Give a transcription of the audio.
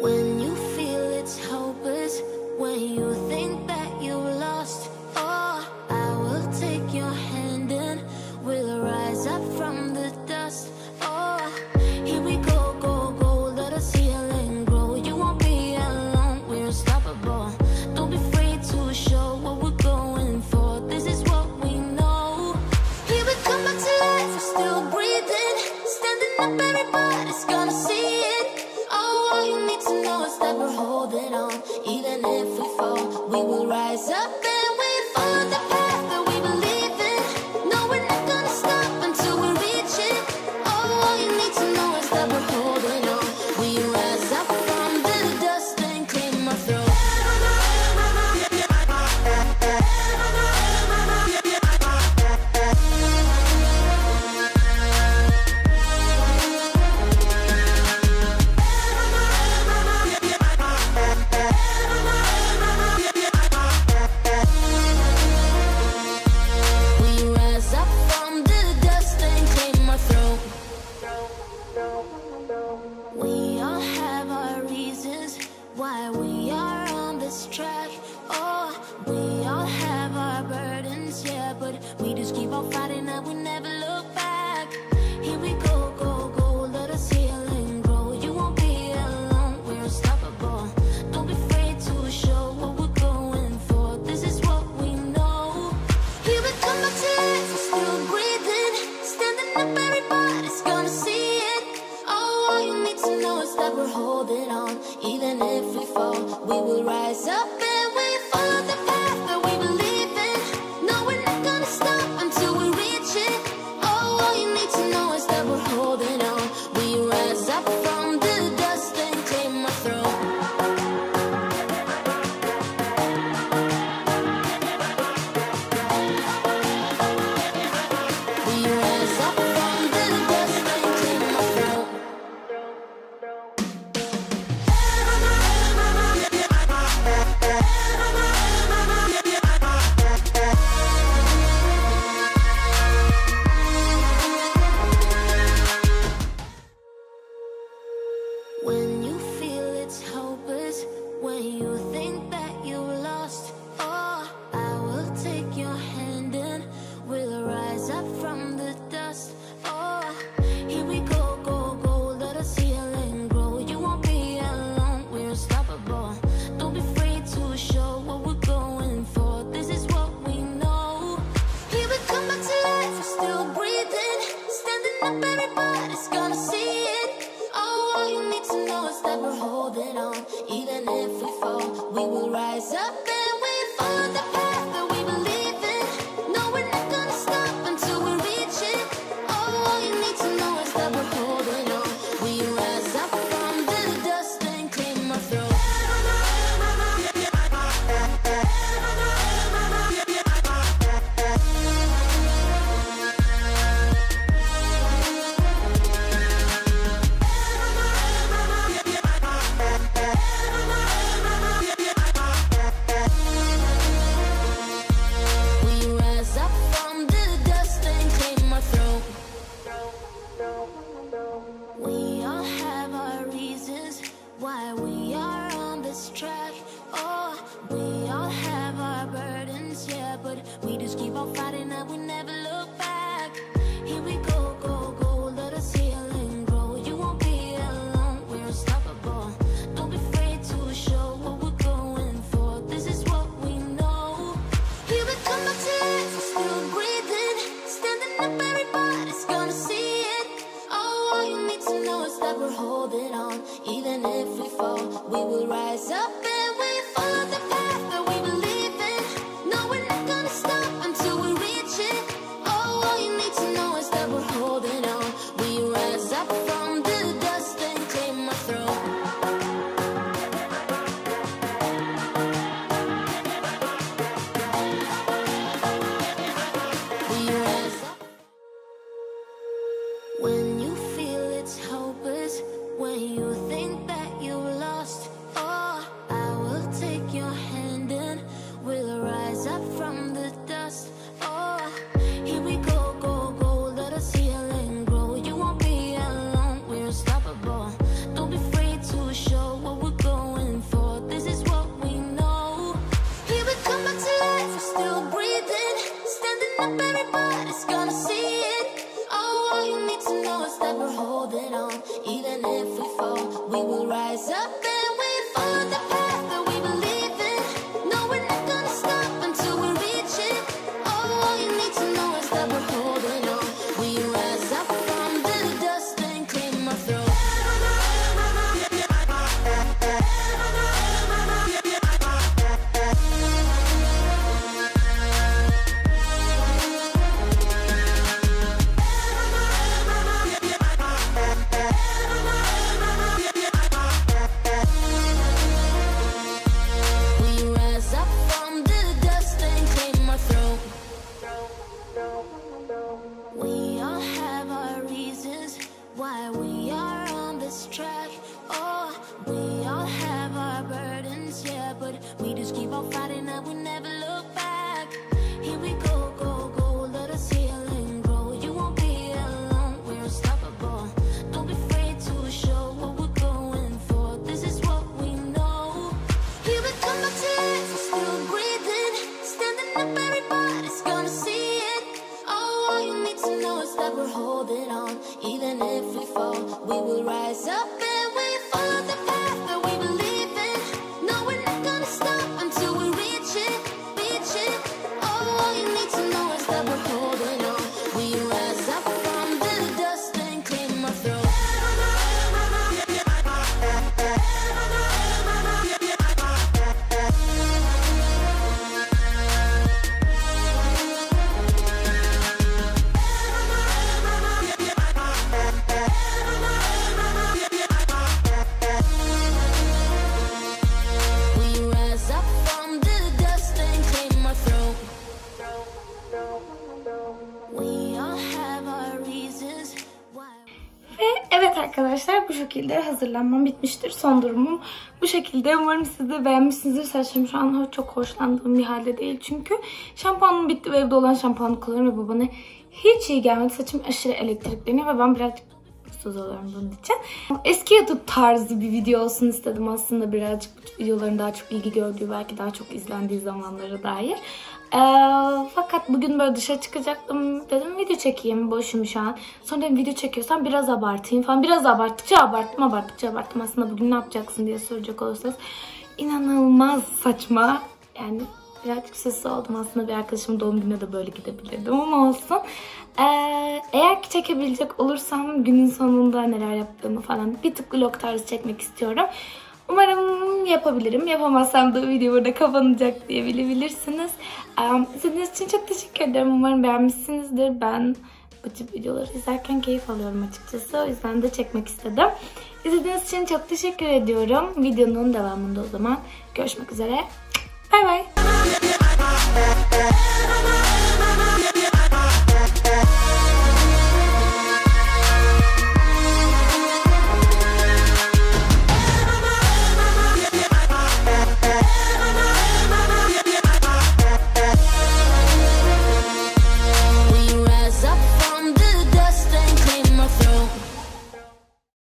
When you feel it's hopeless, when you think that you lost, oh, I will take your hand and we'll rise up from the dust. Oh, here we go, go, go, let us heal and grow. You won't be alone, we're unstoppable. Don't be afraid to show what we're going for. This is what we know. Here we come back to life, we're still breathing. Standing up, everybody's gonna see it. Oh, all you need to know is that we're holding on. Even if we fall, we will rise up and we follow the path that we believe in. No, we're not gonna stop until we reach it. Oh, all you need to know is that we're holding on. We rise up from the dust and clear my throat. We all have our reasons why we are on this track. Oh, we all have our burdens, yeah, but we just keep on fighting and we never look back. Here we go, go, go, let us heal and grow. You won't be alone, we're unstoppable. Don't be afraid to show what we're going for. This is what we know. Here we come back to life, we're still breathing. Standing up, everybody's gonna see it. Oh, all you need to know is that we're holding on. Even if we fall, we will rise up and we follow the path that we believe in. No, we're not gonna stop until we reach it. Oh, all you need to know is that we're holding on. We rise up from the dust and clear my throat. We rise up from the dust and clear my throat. When you feel it's hopeless, when you think that you lost, oh, I will take your hand and we'll rise up from the dust. Oh, here we go, go, go, let us heal and grow. You won't be alone, we're unstoppable. Don't be afraid to show what we're going for. This is what we know. Here we come back to life, we're still breathing. Standing up, everybody's gonna see it. Oh, all you need to know is that we're holding on. Even if we fall, we will rise up and we follow the path that we believe in. No, we're not gonna stop until we reach it. Oh, all you need to know is that we're holding on. We rise up from the dust and clear my throat. We rise up from the dust and clear my throat. We all have our reasons why we are on this track. Oh, we all have our burdens, yeah, but we just keep on fighting and we never look back. Here we go, go, go, let us heal and grow. You won't be alone, we're unstoppable. Don't be afraid to show what we're going for. This is what we know. Here we come back to life, we're still breathing. Standing up, everybody's gonna see it. Oh, all you need to know is that we're holding on. Even if we fall, we will rise up and we follow the path that we believe in. No, we're not gonna stop until we reach it. Oh, all you need to know is that we're holding on. We rise up from the dust and clear my throat. We rise up. When you feel it's hopeless, when you think that you lost, oh, I rise up and we follow the path that we believe in. No, we're not gonna stop until we reach it, reach it. Oh, all you need to know is that we're holding on. We rise up from the dust and claim our throne. Evet arkadaşlar, bu şekilde hazırlanmam bitmiştir. Son durumum bu şekilde. Umarım siz de beğenmişsinizdir. Saçım şu an çok hoşlandığım bir halde değil. Çünkü şampuanım bitti ve evde olan şampuanı kullanıyorum ve bu bana hiç iyi gelmedi. Saçım aşırı elektrikleniyor ve ben birazcık mutsuz oluyorum bunun için. Eski YouTube tarzı bir video olsun istedim aslında. Birazcık videoların daha çok ilgi gördüğü, belki daha çok izlendiği zamanlara dair. Fakat bugün böyle dışarı çıkacaktım, dedim video çekeyim, boşum şu an. Sonra dedim video çekiyorsam biraz abartayım falan. Biraz abarttıkça abarttım. Aslında bugün ne yapacaksın diye soracak olursanız inanılmaz saçma. Yani birazcık sessiz oldum aslında, bir arkadaşımın doğum gününe de böyle gidebilirdim ama olsun. Eğer ki çekebilecek olursam günün sonunda neler yaptığımı falan bir tık vlog tarzı çekmek istiyorum. Umarım yapabilirim. Yapamazsam da video burada kapanacak diye bilebilirsiniz. İzlediğiniz için çok teşekkür ederim. Umarım beğenmişsinizdir. Ben bu tip videoları izlerken keyif alıyorum açıkçası. O yüzden de çekmek istedim. İzlediğiniz için çok teşekkür ediyorum. Videonun devamında o zaman görüşmek üzere. Bay bay.